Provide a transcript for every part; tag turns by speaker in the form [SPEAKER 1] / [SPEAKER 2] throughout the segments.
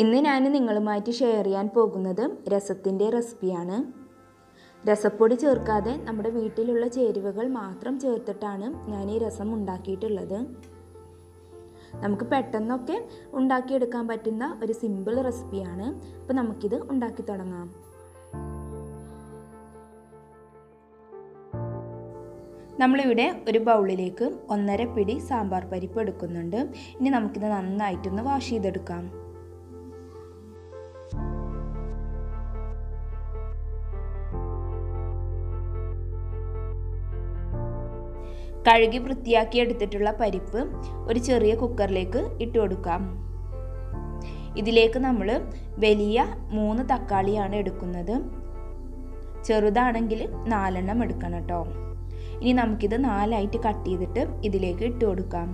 [SPEAKER 1] ഇന്ന് ഞാൻ നിങ്ങളുമായിട്ട് ഷെയർ ചെയ്യാൻ പോകുന്നത് രസത്തിൻ്റെ റെസിപ്പിയാണ്. രസപ്പൊടി ചേർക്കാതെ നമ്മുടെ വീട്ടിലുള്ള ചേരുവകൾ മാത്രം ചേർത്തിട്ടാണ് ഞാൻ ഈ രസം ഉണ്ടാക്കിയിട്ടുള്ളത്. നമുക്ക് പെട്ടെന്നൊക്കെ ഉണ്ടാക്കിയെടുക്കാൻ പറ്റുന്ന ഒരു സിമ്പിൾ റെസിപ്പിയാണ്. അപ്പോൾ നമുക്കിത് ഉണ്ടാക്കി തുടങ്ങാം. നമ്മളിവിടെ ഒരു ബൗളിലേക്ക് 1.5 പിടി സാമ്പാർ പരിപ്പ് എടുക്കുന്നുണ്ട്. ഇനി നമുക്കിത് നന്നായിട്ടൊന്ന് വാഷ് ചെയ്തെടുക്കാം. കഴുകി വൃത്തിയാക്കി എടുത്തിട്ടുള്ള പരിപ്പ് ഒരു ചെറിയ കുക്കറിലേക്ക് ഇട്ട് കൊടുക്കാം. ഇതിലേക്ക് നമ്മൾ വലിയ 3 തക്കാളിയാണ് എടുക്കുന്നത്. ചെറുതാണെങ്കിൽ 4 എണ്ണം എടുക്കണം കേട്ടോ. ഇനി നമുക്കിത് 4 ആയിട്ട് കട്ട് ചെയ്തിട്ട് ഇതിലേക്ക് ഇട്ട് കൊടുക്കാം.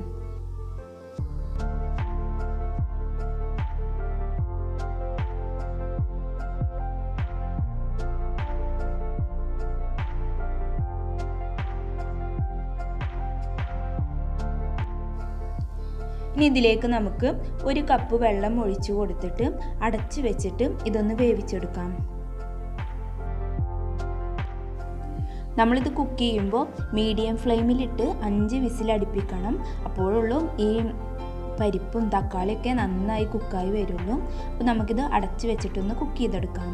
[SPEAKER 1] ഇനി ഇതിലേക്ക് നമുക്ക് 1 കപ്പ് വെള്ളം ഒഴിച്ചു കൊടുത്തിട്ട് അടച്ചു വെച്ചിട്ട് ഇതൊന്ന് വേവിച്ചെടുക്കാം. നമ്മളിത് കുക്ക് ചെയ്യുമ്പോൾ മീഡിയം ഫ്ലെയിമിലിട്ട് 5 വിസിൽ അടുപ്പിക്കണം. അപ്പോഴുള്ളൂ ഈ പരിപ്പും തക്കാളിയൊക്കെ നന്നായി കുക്കായി വരുള്ളൂ. അപ്പോൾ നമുക്കിത് അടച്ചു വെച്ചിട്ടൊന്ന് കുക്ക് ചെയ്തെടുക്കാം.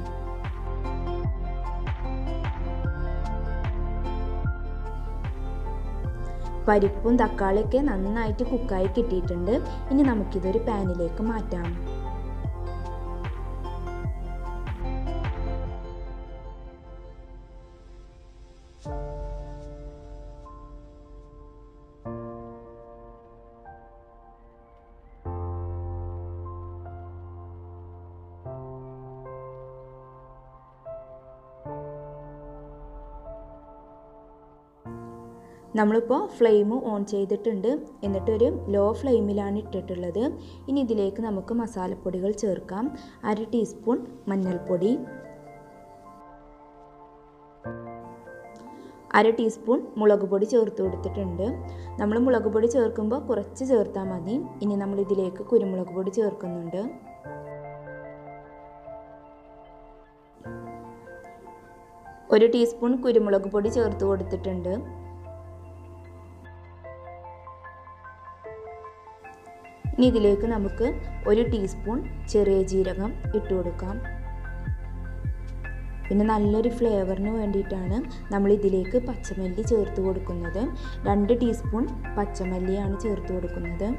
[SPEAKER 1] പരിപ്പും തക്കാളിയൊക്കെ നന്നായിട്ട് കുക്കായി കിട്ടിയിട്ടുണ്ട്. ഇനി നമുക്കിതൊരു പാനിലേക്ക് മാറ്റാം. നമ്മളിപ്പോൾ ഫ്ലെയിം ഓൺ ചെയ്തിട്ടുണ്ട്. എന്നിട്ടൊരു ലോ ഫ്ലെയിമിലാണ് ഇട്ടിട്ടുള്ളത്. ഇനി ഇതിലേക്ക് നമുക്ക് മസാലപ്പൊടികൾ ചേർക്കാം. 1/2 ടീസ്പൂൺ മഞ്ഞൾപ്പൊടി, 1/2 ടീസ്പൂൺ മുളക് പൊടി ചേർത്ത് കൊടുത്തിട്ടുണ്ട്. നമ്മൾ മുളക് പൊടി ചേർക്കുമ്പോൾ കുറച്ച് ചേർത്താൽ മതി. ഇനി നമ്മൾ ഇതിലേക്ക് കുരുമുളക് പൊടി ചേർക്കുന്നുണ്ട്. 1 ടീസ്പൂൺ കുരുമുളക് പൊടി ചേർത്ത് കൊടുത്തിട്ടുണ്ട്. ഇനി ഇതിലേക്ക് നമുക്ക് 1 ടീസ്പൂൺ ചെറിയ ജീരകം ഇട്ട് കൊടുക്കാം. പിന്നെ നല്ലൊരു ഫ്ലേവറിന് വേണ്ടിയിട്ടാണ് നമ്മൾ ഇതിലേക്ക് പച്ചമല്ലി ചേർത്ത് കൊടുക്കുന്നത്. 2 ടീസ്പൂൺ പച്ചമല്ലിയാണ് ചേർത്ത് കൊടുക്കുന്നത്.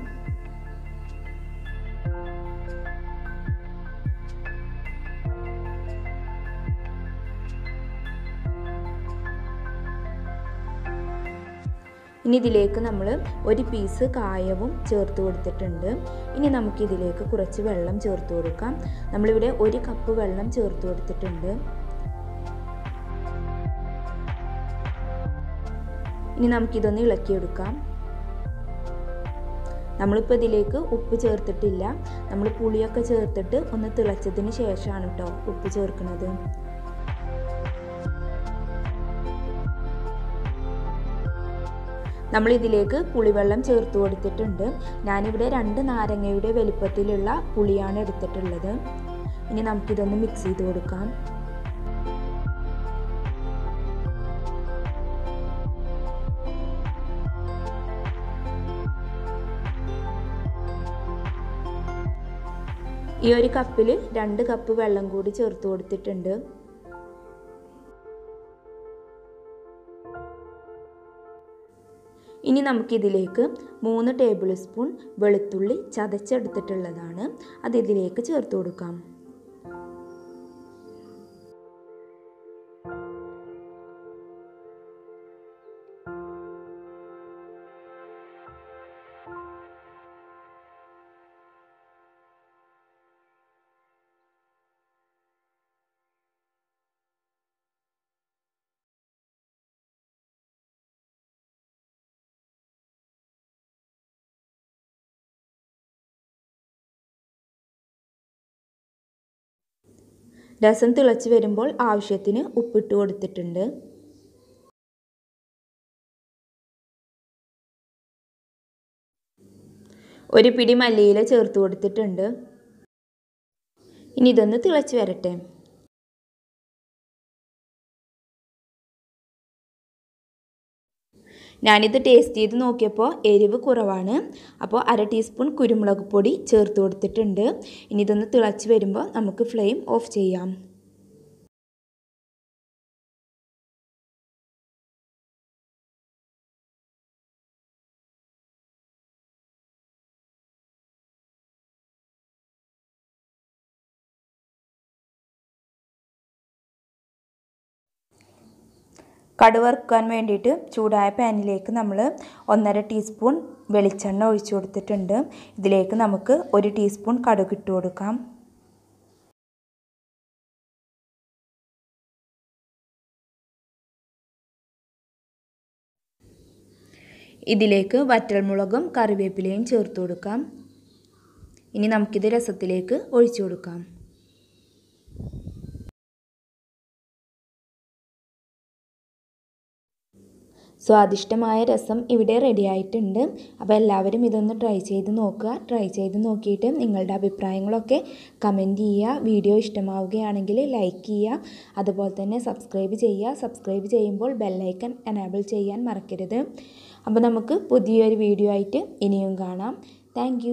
[SPEAKER 1] ഇനി ഇതിലേക്ക് നമ്മൾ 1 പീസ് കായവും ചേർത്ത് കൊടുത്തിട്ടുണ്ട്. ഇനി നമുക്കിതിലേക്ക് കുറച്ച് വെള്ളം ചേർത്ത് കൊടുക്കാം. നമ്മളിവിടെ 1 കപ്പ് വെള്ളം ചേർത്ത് കൊടുത്തിട്ടുണ്ട്. ഇനി നമുക്കിതൊന്ന് ഇളക്കിയെടുക്കാം. നമ്മളിപ്പോൾ ഇതിലേക്ക് ഉപ്പ് ചേർത്തിട്ടില്ല. നമ്മൾ പുളിയൊക്കെ ചേർത്തിട്ട് ഒന്ന് തിളച്ചതിന് ശേഷമാണ് കേട്ടോ ഉപ്പ് ചേർക്കുന്നത്. നമ്മളിതിലേക്ക് പുളിവെള്ളം ചേർത്ത് കൊടുത്തിട്ടുണ്ട്. ഞാനിവിടെ 2 നാരങ്ങയുടെ വലുപ്പത്തിലുള്ള പുളിയാണ് എടുത്തിട്ടുള്ളത്. ഇനി നമുക്കിതൊന്ന് മിക്സ് ചെയ്ത് കൊടുക്കാം. ഈ ഒരു കപ്പിൽ 2 കപ്പ് വെള്ളം കൂടി ചേർത്ത് കൊടുത്തിട്ടുണ്ട്. ഇനി നമുക്കിതിലേക്ക് 3 ടേബിൾ സ്പൂൺ വെളുത്തുള്ളി ചതച്ചെടുത്തിട്ടുള്ളതാണ്. അത് ഇതിലേക്ക് ചേർത്ത് കൊടുക്കാം. രസം തിളച്ച് വരുമ്പോൾ ആവശ്യത്തിന് ഉപ്പിട്ട് കൊടുത്തിട്ടുണ്ട്. ഒരു പിടി മല്ലിയില ചേർത്ത് കൊടുത്തിട്ടുണ്ട്. ഇനി ഇതൊന്ന് തിളച്ച് വരട്ടെ. ഞാനിത് ടേസ്റ്റ് ചെയ്ത് നോക്കിയപ്പോൾ എരിവ് കുറവാണ്. അപ്പോൾ 1/2 ടീസ്പൂൺ കുരുമുളക് പൊടി ചേർത്ത് കൊടുത്തിട്ടുണ്ട്. ഇനി ഇതൊന്ന് തിളച്ച് വരുമ്പോൾ നമുക്ക് ഫ്ലെയിം ഓഫ് ചെയ്യാം. കടുക് വറുക്കാൻ വേണ്ടിയിട്ട് ചൂടായ പാനിലേക്ക് നമ്മൾ 1/2 ടീസ്പൂൺ വെളിച്ചെണ്ണ ഒഴിച്ചു കൊടുത്തിട്ടുണ്ട്. ഇതിലേക്ക് നമുക്ക് 1 ടീസ്പൂൺ കടുക് ഇട്ട് കൊടുക്കാം. ഇതിലേക്ക് വറ്റൽമുളകും കറിവേപ്പിലയും ചേർത്ത് കൊടുക്കാം. ഇനി നമുക്കിത് രസത്തിലേക്ക് ഒഴിച്ചു കൊടുക്കാം. സ്വാദിഷ്ടമായ രസം ഇവിടെ റെഡി ആയിട്ടുണ്ട്. അപ്പോൾ എല്ലാവരും ഇതൊന്ന് ട്രൈ ചെയ്ത് നോക്കുക. ട്രൈ ചെയ്ത് നോക്കിയിട്ട് നിങ്ങളുടെ അഭിപ്രായങ്ങളൊക്കെ കമൻറ്റ് ചെയ്യുക. വീഡിയോ ഇഷ്ടമാവുകയാണെങ്കിൽ ലൈക്ക് ചെയ്യുക. അതുപോലെ തന്നെ സബ്സ്ക്രൈബ് ചെയ്യുക. സബ്സ്ക്രൈബ് ചെയ്യുമ്പോൾ ബെല്ലൈക്കൺ എനേബിൾ ചെയ്യാൻ മറക്കരുത്. അപ്പോൾ നമുക്ക് പുതിയൊരു വീഡിയോ ആയിട്ട് ഇനിയും കാണാം. താങ്ക്